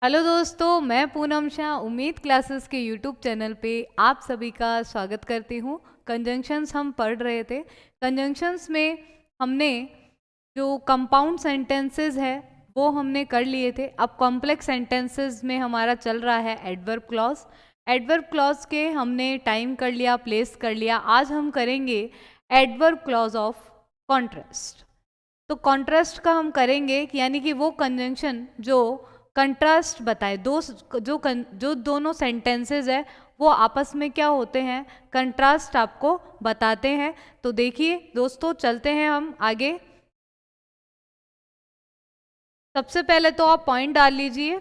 Hello दोस्तों, मैं पूनम शाह उम्मीद क्लासेस के यूट्यूब चैनल पे आप सभी का स्वागत करती हूँ। कंजंक्शंस हम पढ़ रहे थे। कंजंक्शंस में हमने जो कंपाउंड सेंटेंसेस है वो हमने कर लिए थे। अब कॉम्प्लेक्स सेंटेंसेस में हमारा चल रहा है एडवर्ब क्लॉज। एडवर्ब क्लॉज के हमने टाइम कर लिया, प्लेस कर लिया। आज हम करेंगे एडवर्ब क्लॉज ऑफ कॉन्ट्रास्ट। तो कॉन्ट्रास्ट का हम करेंगे यानी कि वो कंजंक्शन जो कंट्रास्ट बताए, जो दोनों सेंटेंसेस है वो आपस में क्या होते हैं, कंट्रास्ट आपको बताते हैं। तो देखिए दोस्तों, चलते हैं हम आगे। सबसे पहले तो आप पॉइंट डाल लीजिए।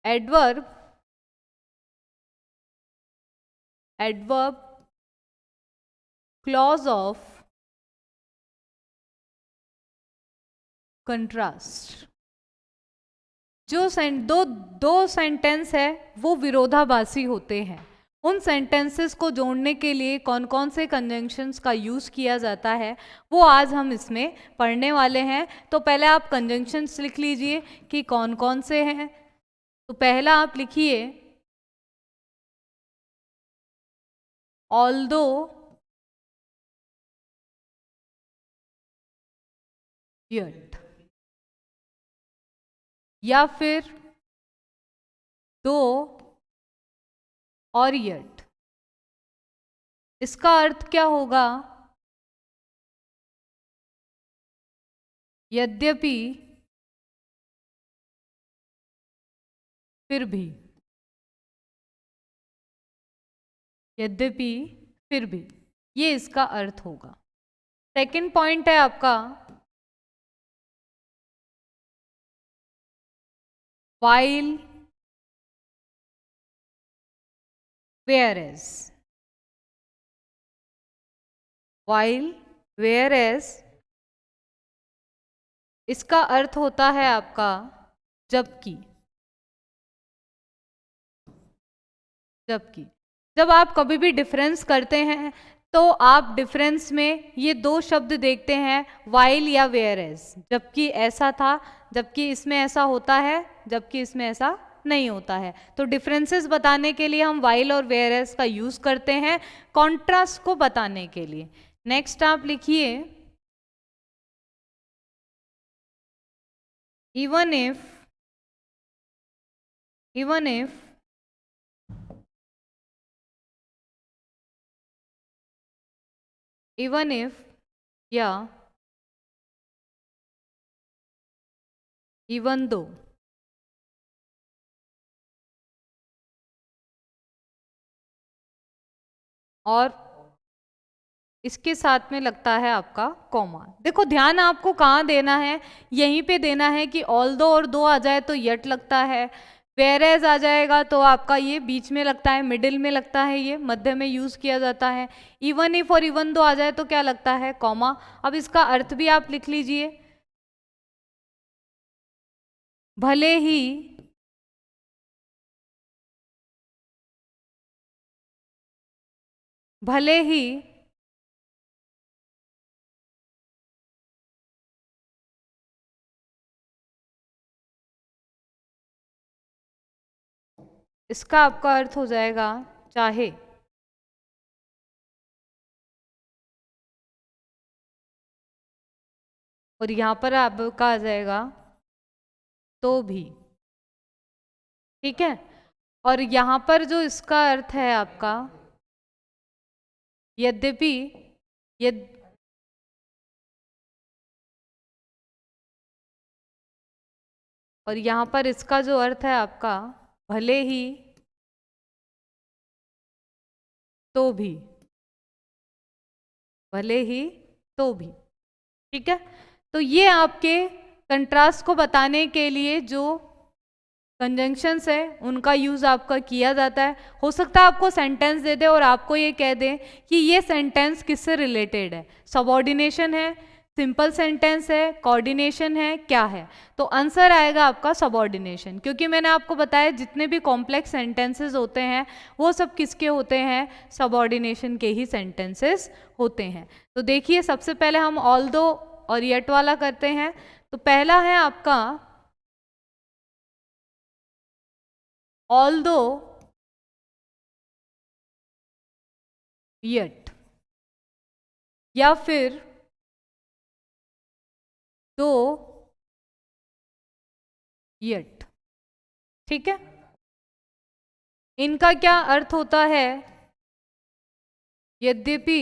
Adverb clause of contrast. जो दो सेंटेंस है वो विरोधाभासी होते हैं। उन सेंटेंसेस को जोड़ने के लिए कौन कौन से कंजंक्शंस का यूज़ किया जाता है वो आज हम इसमें पढ़ने वाले हैं। तो पहले आप कंजंक्शंस लिख लीजिए कि कौन कौन से हैं। तो पहला आप लिखिए ऑल्दो यट, या फिर दो और यट। इसका अर्थ क्या होगा? यद्यपि, फिर भी। यद्यपि, फिर भी, ये इसका अर्थ होगा। सेकंड पॉइंट है आपका while, whereas। while, whereas इसका अर्थ होता है आपका जबकि। जबकि जब आप कभी भी डिफरेंस करते हैं तो आप डिफरेंस में ये दो शब्द देखते हैं, while या whereas। जबकि ऐसा था, जबकि इसमें ऐसा होता है, जबकि इसमें ऐसा नहीं होता है। तो डिफरेंसेस बताने के लिए हम while और whereas का यूज करते हैं, कॉन्ट्रास्ट को बताने के लिए। नेक्स्ट आप लिखिए even if या even though। और इसके साथ में लगता है आपका कॉमा। देखो ध्यान आपको कहाँ देना है, यहीं पे देना है कि ऑल्दो और दो आ जाए तो यट लगता है, वेरेज आ जाएगा तो आपका ये बीच में लगता है, मिडिल में लगता है, ये मध्य में यूज किया जाता है। इवन इफ और इवन दो आ जाए तो क्या लगता है, कॉमा। अब इसका अर्थ भी आप लिख लीजिए, भले ही भले ही इसका आपका अर्थ हो जाएगा चाहे। और यहां पर आपका आ जाएगा तो भी। ठीक है। और यहां पर जो इसका अर्थ है आपका यद्यपि, यद और यहां पर इसका जो अर्थ है आपका भले ही तो भी। भले ही तो भी। ठीक है। तो ये आपके कंट्रास्ट को बताने के लिए जो कंजंक्शंस है उनका यूज आपका किया जाता है। हो सकता है आपको सेंटेंस दे दे और आपको ये कह दें कि ये सेंटेंस किससे रिलेटेड है, सबऑर्डिनेशन है, सिंपल सेंटेंस है, कोऑर्डिनेशन है, क्या है। तो आंसर आएगा आपका सबऑर्डिनेशन, क्योंकि मैंने आपको बताया जितने भी कॉम्प्लेक्स सेंटेंसेस होते हैं वो सब किसके होते हैं, सबऑर्डिनेशन के ही सेंटेंसेस होते हैं। तो देखिए सबसे पहले हम ऑल्दो और येट वाला करते हैं। तो पहला है आपका ऑल्दो, yet, या फिर दो, yet। ठीक है, इनका क्या अर्थ होता है? यद्यपि,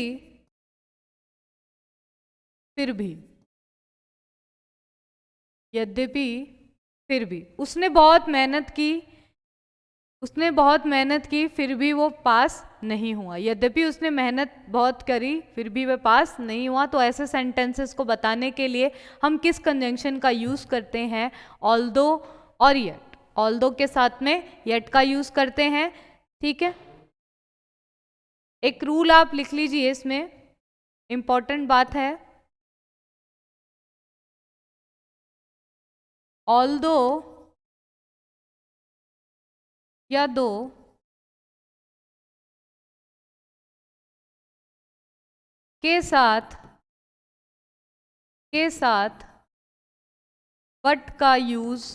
फिर भी। यद्यपि, फिर भी उसने बहुत मेहनत की, उसने बहुत मेहनत की फिर भी वो पास नहीं हुआ। यद्यपि उसने मेहनत बहुत करी फिर भी वह पास नहीं हुआ। तो ऐसे सेंटेंसेस को बताने के लिए हम किस कंजंक्शन का यूज करते हैं? ऑल्दो और येट। ऑल्दो के साथ में येट का यूज करते हैं। ठीक है, एक रूल आप लिख लीजिए, इसमें इंपॉर्टेंट बात है। ऑल्दो या दो के साथ बट का यूज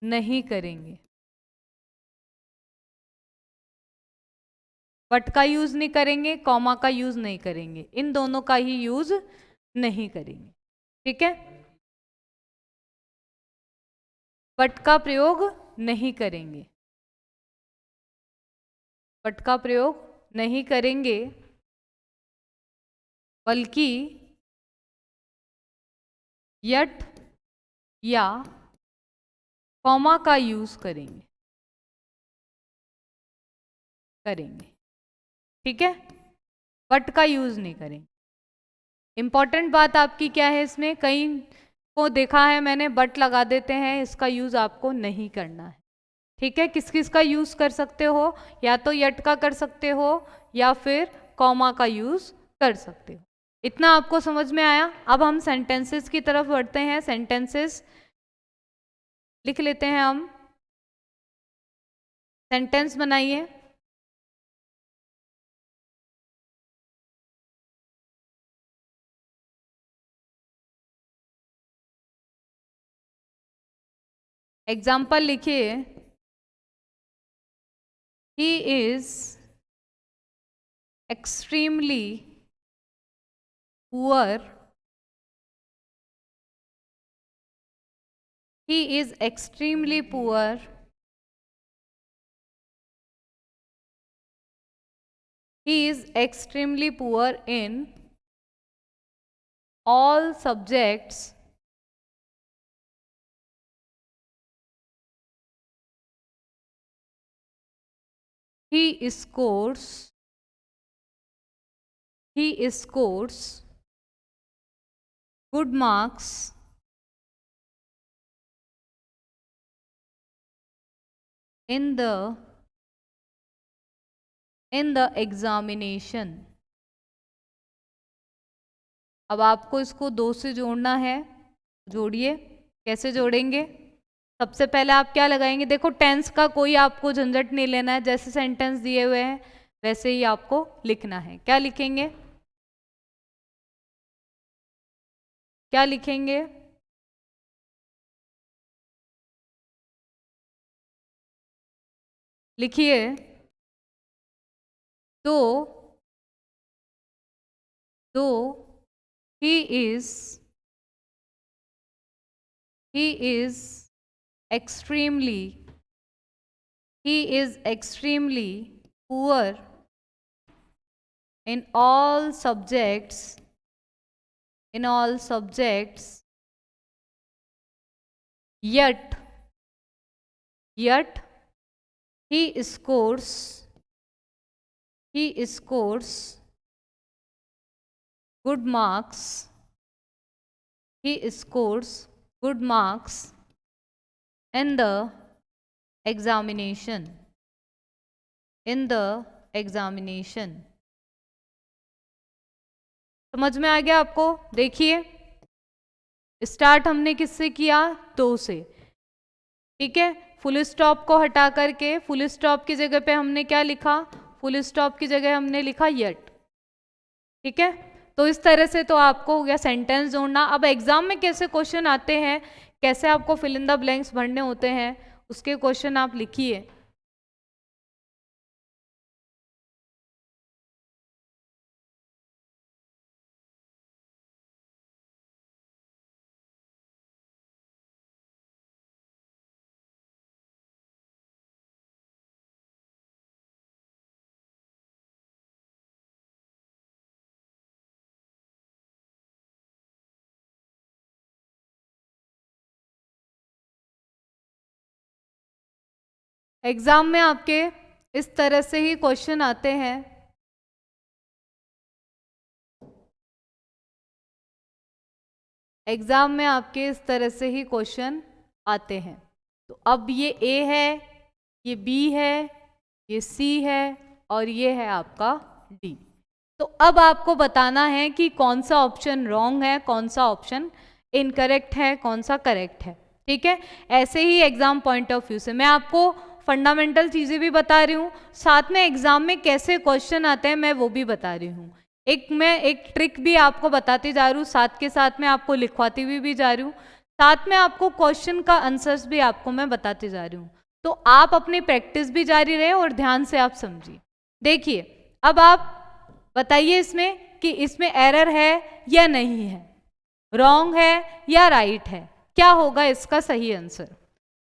नहीं करेंगे। बट का यूज नहीं करेंगे, कॉमा का यूज नहीं करेंगे, इन दोनों का ही यूज नहीं करेंगे। ठीक है, बट का प्रयोग नहीं करेंगे, बट का प्रयोग नहीं करेंगे, बल्कि यट या कॉमा का यूज करेंगे। ठीक है, बट का यूज नहीं करेंगे। इंपॉर्टेंट बात आपकी क्या है इसमें? कई को देखा है मैंने बट लगा देते हैं, इसका यूज आपको नहीं करना है। ठीक है, किस किस का यूज कर सकते हो? या तो यट का कर सकते हो या फिर कॉमा का यूज कर सकते हो। इतना आपको समझ में आया? अब हम सेंटेंसेस की तरफ बढ़ते हैं। सेंटेंसेस लिख लेते हैं हम। सेंटेंस बनाइए। एग्जाम्पल लिखिए। He is extremely poor, he is extremely poor, he is extremely poor in all subjects he scores good marks in the examination। अब आपको इसको दो से जोड़ना है, जोड़िए। कैसे जोड़ेंगे? सबसे पहले आप क्या लगाएंगे? देखो, टेंस का कोई आपको झंझट नहीं लेना है, जैसे सेंटेंस दिए हुए हैं वैसे ही आपको लिखना है। क्या लिखेंगे? क्या लिखेंगे? लिखिए। तो he is extremely poor in all subjects yet he scores good marks in the examination समझ में आ गया आपको? देखिए, स्टार्ट हमने किससे किया? दो से। ठीक है, फुल स्टॉप को हटा करके फुल स्टॉप की जगह पे हमने क्या लिखा? फुल स्टॉप की जगह हमने लिखा यट। ठीक है, तो इस तरह से तो आपको हो गया सेंटेंस जोड़ना। अब एग्जाम में कैसे क्वेश्चन आते हैं, कैसे आपको फिल इन द ब्लैंक्स भरने होते हैं, उसके क्वेश्चन आप लिखिए। एग्जाम में आपके इस तरह से ही क्वेश्चन आते हैं। एग्जाम में आपके इस तरह से ही क्वेश्चन आते हैं। तो अब ये ए है, ये बी है, ये सी है और ये है आपका डी। तो अब आपको बताना है कि कौन सा ऑप्शन रॉन्ग है, कौन सा ऑप्शन इनकरेक्ट है, कौन सा करेक्ट है। ठीक है, ऐसे ही एग्जाम पॉइंट ऑफ व्यू से मैं आपको फंडामेंटल चीज़ें भी बता रही हूँ, साथ में एग्जाम में कैसे क्वेश्चन आते हैं मैं वो भी बता रही हूँ। मैं एक ट्रिक भी आपको बताती जा रही हूँ, साथ के साथ में आपको लिखवाती हुई भी जा रही हूँ, साथ में आपको क्वेश्चन का आंसर्स भी आपको मैं बताती जा रही हूँ। तो आप अपनी प्रैक्टिस भी जारी रहे और ध्यान से आप समझिए। देखिए, अब आप बताइए इसमें कि इसमें एरर है या नहीं है, रॉन्ग है या राइट है, क्या होगा इसका सही आंसर।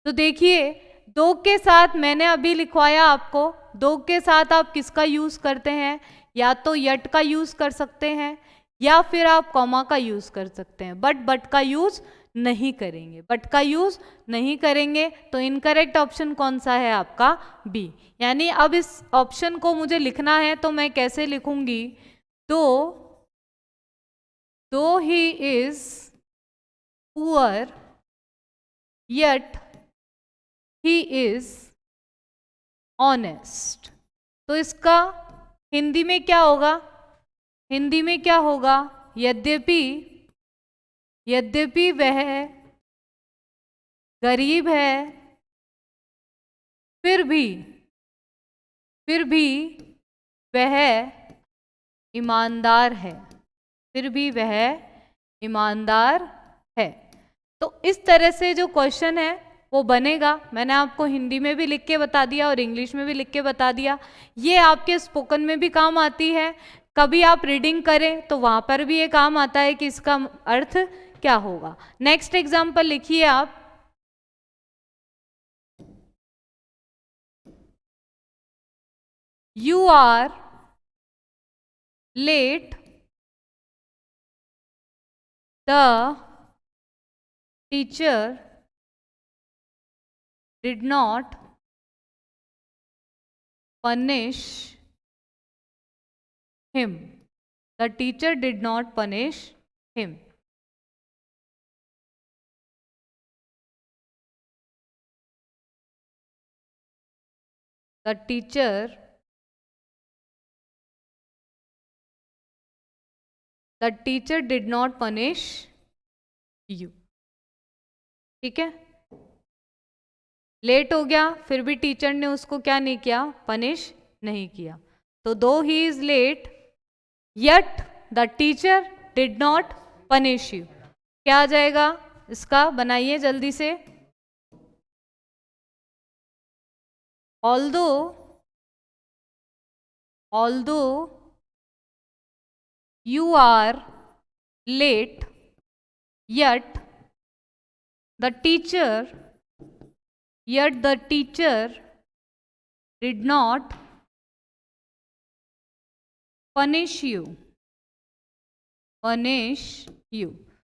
तो देखिए, दो के साथ मैंने अभी लिखवाया आपको, दो के साथ आप किसका यूज करते हैं, या तो यट का यूज कर सकते हैं या फिर आप कॉमा का यूज कर सकते हैं, बट का यूज नहीं करेंगे। बट का यूज नहीं करेंगे तो इनकरेक्ट ऑप्शन कौन सा है आपका, बी। यानी अब इस ऑप्शन को मुझे लिखना है तो मैं कैसे लिखूंगी, दो he is poor yet he is honest। तो इसका हिंदी में क्या होगा, हिंदी में क्या होगा, यद्यपि वह गरीब है फिर भी वह ईमानदार है, फिर भी वह ईमानदार है। तो इस तरह से जो क्वेश्चन है वो बनेगा। मैंने आपको हिंदी में भी लिख के बता दिया और इंग्लिश में भी लिख के बता दिया। ये आपके स्पोकन में भी काम आती है, कभी आप रीडिंग करें तो वहां पर भी ये काम आता है कि इसका अर्थ क्या होगा। नेक्स्ट एग्जाम्पल लिखिए आप, you are late, the teacher did not punish him, the teacher did not punish him। the teacher did not punish you। ठीक है, लेट हो गया फिर भी टीचर ने उसको क्या नहीं किया, पनिश नहीं किया। तो though he is late yet the teacher did not punish you, क्या आ जाएगा इसका, बनाइए जल्दी से। although you are late yet the teacher did not punish you।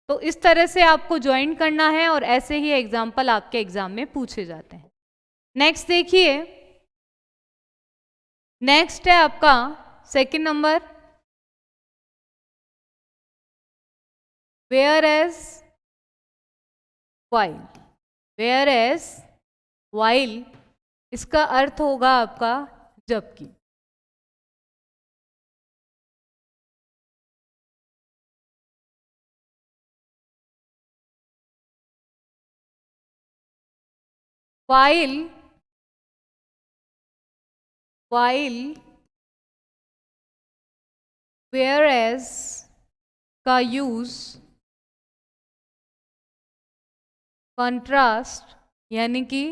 तो इस तरह से आपको ज्वाइन करना है और ऐसे ही एग्जाम्पल आपके एग्जाम में पूछे जाते हैं। नेक्स्ट देखिए, नेक्स्ट है आपका सेकंड नंबर, whereas while इसका अर्थ होगा आपका जबकि। while whereas का यूज कंट्रास्ट यानी कि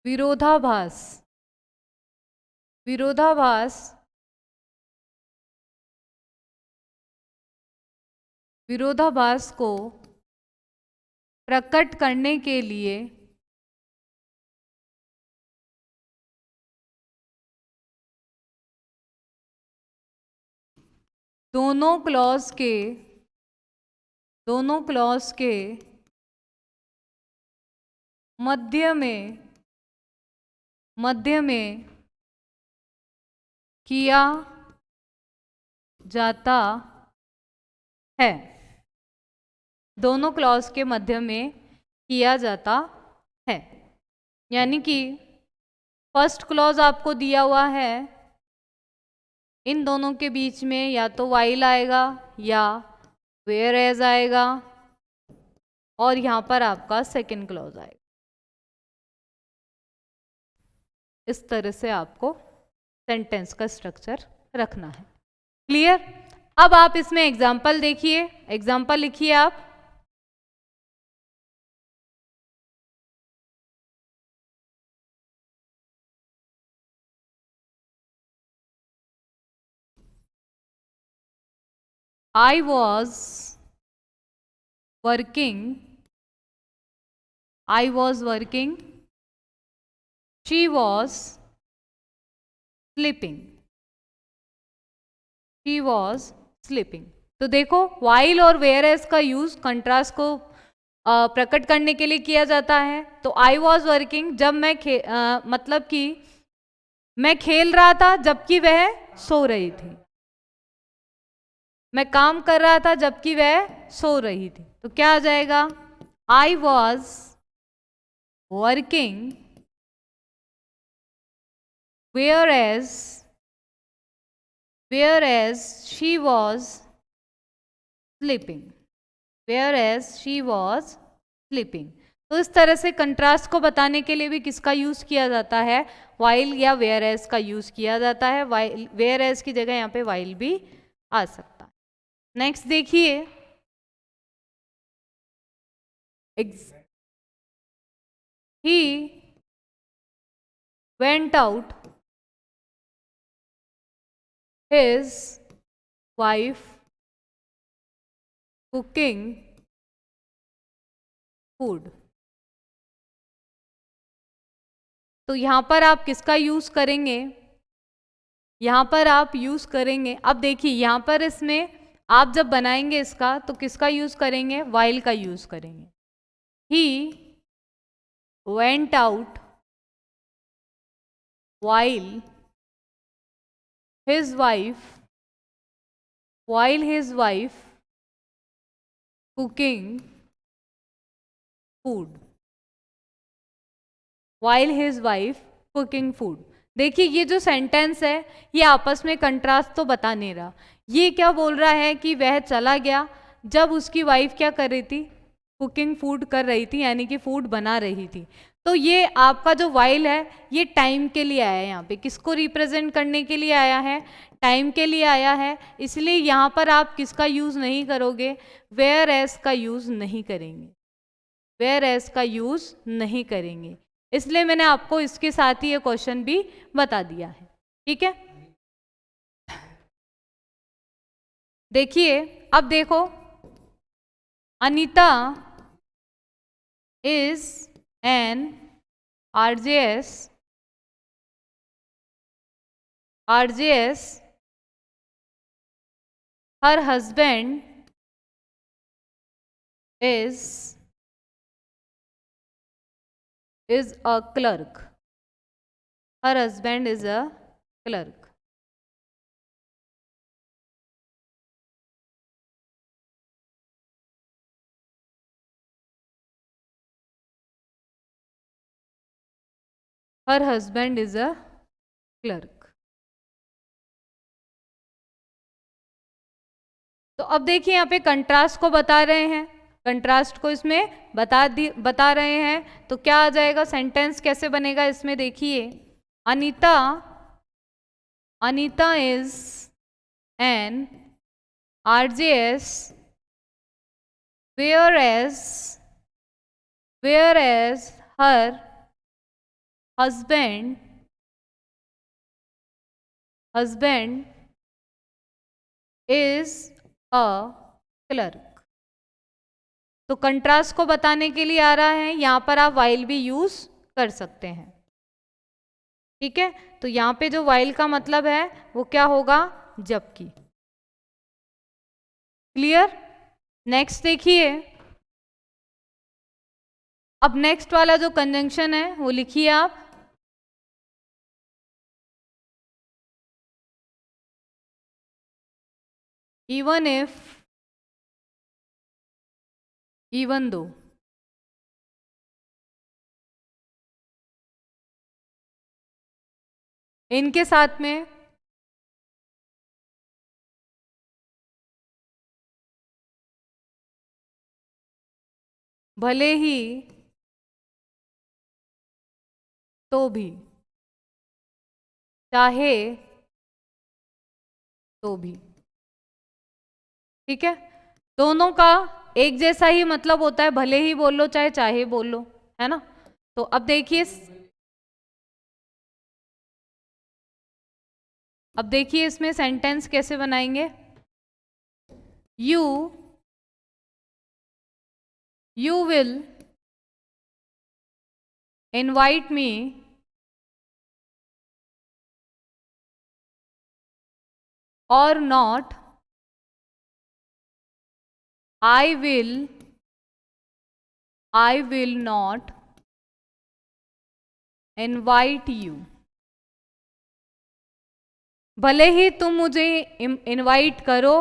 विरोधाभास, विरोधाभास, विरोधाभास को प्रकट करने के लिए दोनों क्लॉज के मध्य में किया जाता है, दोनों क्लॉज के मध्य में किया जाता है। यानी कि फर्स्ट क्लॉज आपको दिया हुआ है, इन दोनों के बीच में या तो वाइल आएगा या वेयर एज आएगा, और यहां पर आपका सेकंड क्लॉज आएगा। इस तरह से आपको सेंटेंस का स्ट्रक्चर रखना है। क्लियर? अब आप इसमें एग्जाम्पल देखिए, एग्जाम्पल लिखिए आप। I was working, she was sleeping, तो देखो while और whereas का यूज कंट्रास्ट को प्रकट करने के लिए किया जाता है। तो I was working, जब मैं मतलब कि मैं खेल रहा था जबकि वह सो रही थी, मैं काम कर रहा था जबकि वह सो रही थी। तो क्या आ जाएगा? I was working whereas she was sleeping, तो इस तरह से कंट्रास्ट को बताने के लिए भी किसका यूज किया जाता है? while या whereas का यूज किया जाता है। whereas की जगह यहाँ पे while भी आ सकता है। नेक्स्ट देखिए, he went out, his wife cooking food। तो यहां पर आप किसका यूज करेंगे? यहां पर आप यूज करेंगे, अब देखिए यहां पर इसमें आप जब बनाएंगे इसका तो किसका यूज करेंगे? while का यूज करेंगे। he went out while his wife cooking food, देखिए ये जो सेंटेंस है ये आपस में कंट्रास्ट तो बता नहीं रहा। ये क्या बोल रहा है कि वह चला गया जब उसकी वाइफ क्या कर रही थी? कुकिंग फूड कर रही थी, यानी कि फूड बना रही थी। तो ये आपका जो वाइल है ये टाइम के लिए आया है, यहाँ पे किसको रिप्रेजेंट करने के लिए आया है? टाइम के लिए आया है। इसलिए यहाँ पर आप किसका यूज नहीं करोगे? वेयर एज का यूज नहीं करेंगे, इसलिए मैंने आपको इसके साथ ही ये क्वेश्चन भी बता दिया है। ठीक है, देखिए अब देखो, Anita is an RJS, her husband is a clerk, her husband is a clerk। her husband is a clerk। तो अब देखिए यहाँ पे कंट्रास्ट को बता रहे हैं, कंट्रास्ट को इसमें बता रहे हैं। तो क्या आ जाएगा? सेंटेंस कैसे बनेगा इसमें देखिए, Anita is an RJS whereas her husband is a clerk. तो कंट्रास्ट को बताने के लिए आ रहा है, यहां पर आप while भी यूज कर सकते हैं, ठीक है। तो यहां पे जो while का मतलब है वो क्या होगा, जबकि। क्लियर। नेक्स्ट देखिए, अब नेक्स्ट वाला जो कंजंक्शन है वो लिखिए आप, इवन इफ, इवन दो। इनके साथ में भले ही, तो भी, चाहे, तो भी, ठीक है। दोनों का एक जैसा ही मतलब होता है, भले ही बोल लो चाहे चाहे बोल लो, है ना। तो अब देखिए इसमें सेंटेंस कैसे बनाएंगे। यू विल इनवाइट मी और not, I will not invite you. भले ही तुम मुझे इनवाइट करो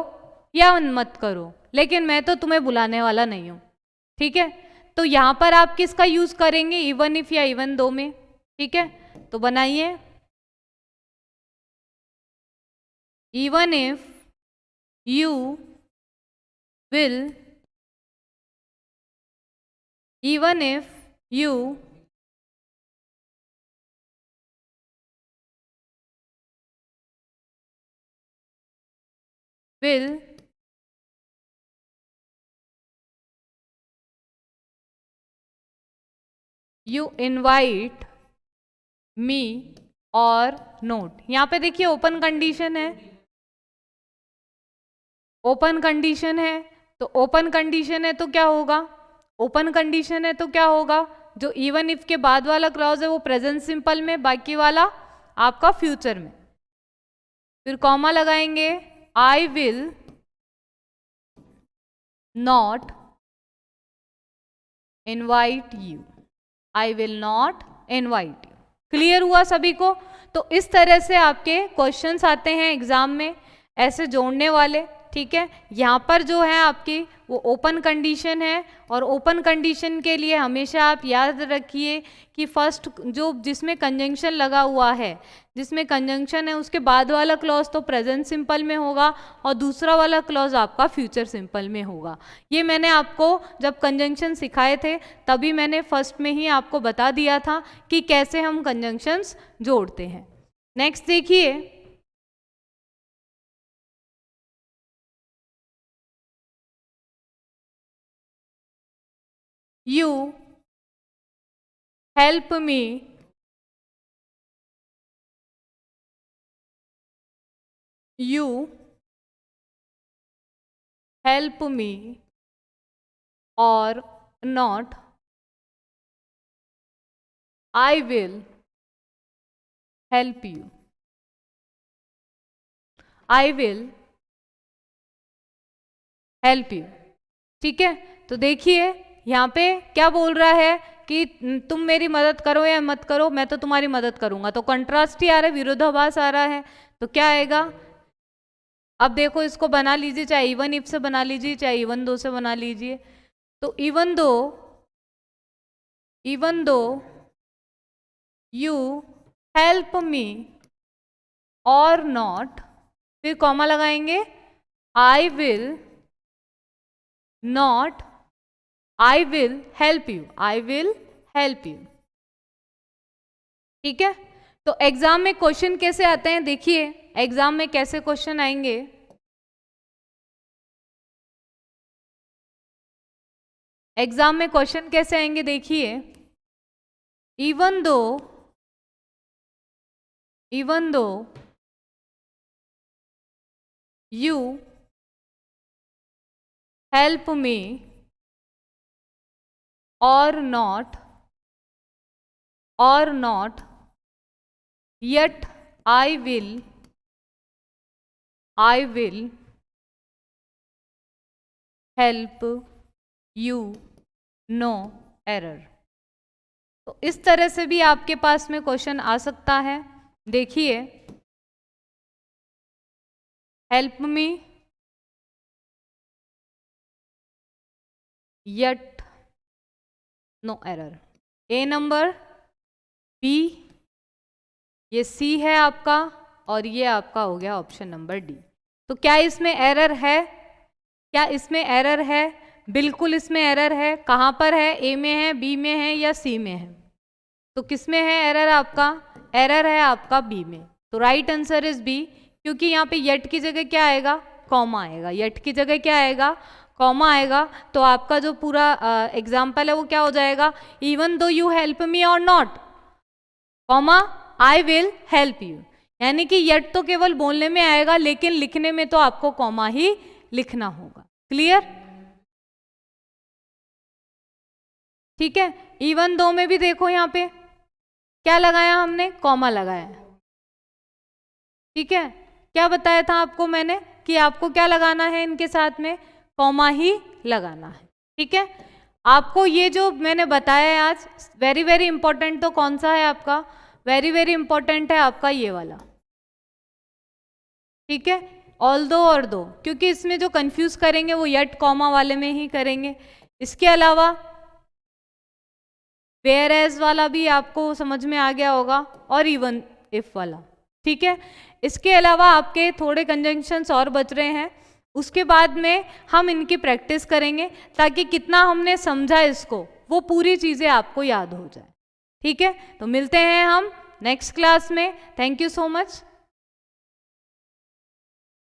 या मत करो, लेकिन मैं तो तुम्हें बुलाने वाला नहीं हूं, ठीक है। तो यहां पर आप किसका यूज करेंगे, इवन इफ या इवन दो में, ठीक है। तो बनाइए, even if you will, even if you will you invite me और नोट। यहां पे देखिए ओपन कंडीशन है, ओपन कंडीशन है, तो ओपन कंडीशन है तो क्या होगा, ओपन कंडीशन है तो क्या होगा, जो इवन इफ के बाद वाला क्लॉज है वो प्रेजेंट सिंपल में, बाकी वाला आपका फ्यूचर में। फिर कॉमा लगाएंगे, I will not invite you, I will not invite you. Clear हुआ सभी को। तो इस तरह से आपके क्वेश्चंस आते हैं एग्जाम में, ऐसे जोड़ने वाले, ठीक है। यहाँ पर जो है आपकी वो ओपन कंडीशन है, और ओपन कंडीशन के लिए हमेशा आप याद रखिए कि फर्स्ट जो जिसमें कंजंक्शन लगा हुआ है, जिसमें कंजंक्शन है उसके बाद वाला क्लॉज तो प्रेजेंट सिंपल में होगा और दूसरा वाला क्लॉज आपका फ्यूचर सिंपल में होगा। ये मैंने आपको जब कंजंक्शन सिखाए थे तभी मैंने फर्स्ट में ही आपको बता दिया था कि कैसे हम कंजंक्शंस जोड़ते हैं। नेक्स्ट देखिए, you help me you help me or not, I will help you, I will help you, ठीक है। तो देखिए यहाँ पे क्या बोल रहा है कि तुम मेरी मदद करो या मत करो, मैं तो तुम्हारी मदद करूंगा। तो कंट्रास्ट ही आ रहा है, विरोधाभास आ रहा है, तो क्या आएगा। अब देखो इसको बना लीजिए, चाहे इवन इफ से बना लीजिए चाहे इवन दो से बना लीजिए। तो even though you help me और नॉट, फिर कॉमा लगाएंगे, I will not, I will help you, I will help you, ठीक है। तो एग्जाम में क्वेश्चन कैसे आते हैं, देखिए एग्जाम में कैसे क्वेश्चन आएंगे। एग्जाम में क्वेश्चन कैसे आएंगे देखिए, even though even though you help me or not, yet I will help you, no error। तो इस तरह से भी आपके पास में क्वेश्चन आ सकता है। देखिए, help me yet no error, A number, B, ये सी है आपका, और ये आपका हो गया ऑप्शन नंबर डी। तो क्या इसमें एरर है? क्या इसमें एरर है? बिल्कुल इसमें एरर है। कहाँ पर है? ए में है, बी में है, या सी में है? तो किस में है एरर आपका? एरर है आपका बी में। तो राइट आंसर इज बी, क्योंकि यहाँ पे यट की जगह क्या आएगा? कॉमा आएगा। यट की जगह क्या आएगा? कॉमा आएगा। तो आपका जो पूरा एग्जाम्पल है वो क्या हो जाएगा? Even though you help me और not, comma I will help you. यानी कि यट तो केवल बोलने में आएगा, लेकिन लिखने में तो आपको कॉमा ही लिखना होगा। क्लियर? ठीक है। इवन दो में भी देखो, यहाँ पे क्या लगाया हमने? कॉमा लगाया। ठीक है। क्या बताया था आपको मैंने कि आपको क्या लगाना है? इनके साथ में कॉमा ही लगाना है। ठीक है। आपको ये जो मैंने बताया है आज, वेरी वेरी इंपॉर्टेंट, तो कौन सा है आपका? वेरी वेरी इंपॉर्टेंट है आपका ये वाला। ठीक है। ऑल दो और दो, क्योंकि इसमें जो कंफ्यूज करेंगे वो यट कॉमा वाले में ही करेंगे। इसके अलावा वेयर एज वाला भी आपको समझ में आ गया होगा, और इवन इफ वाला। ठीक है। इसके अलावा आपके थोड़े कंजंक्शंस और बच रहे हैं, उसके बाद में हम इनकी प्रैक्टिस करेंगे, ताकि कितना हमने समझा इसको वो पूरी चीजें आपको याद हो जाए। ठीक है। तो मिलते हैं हम नेक्स्ट क्लास में। Thank you so much.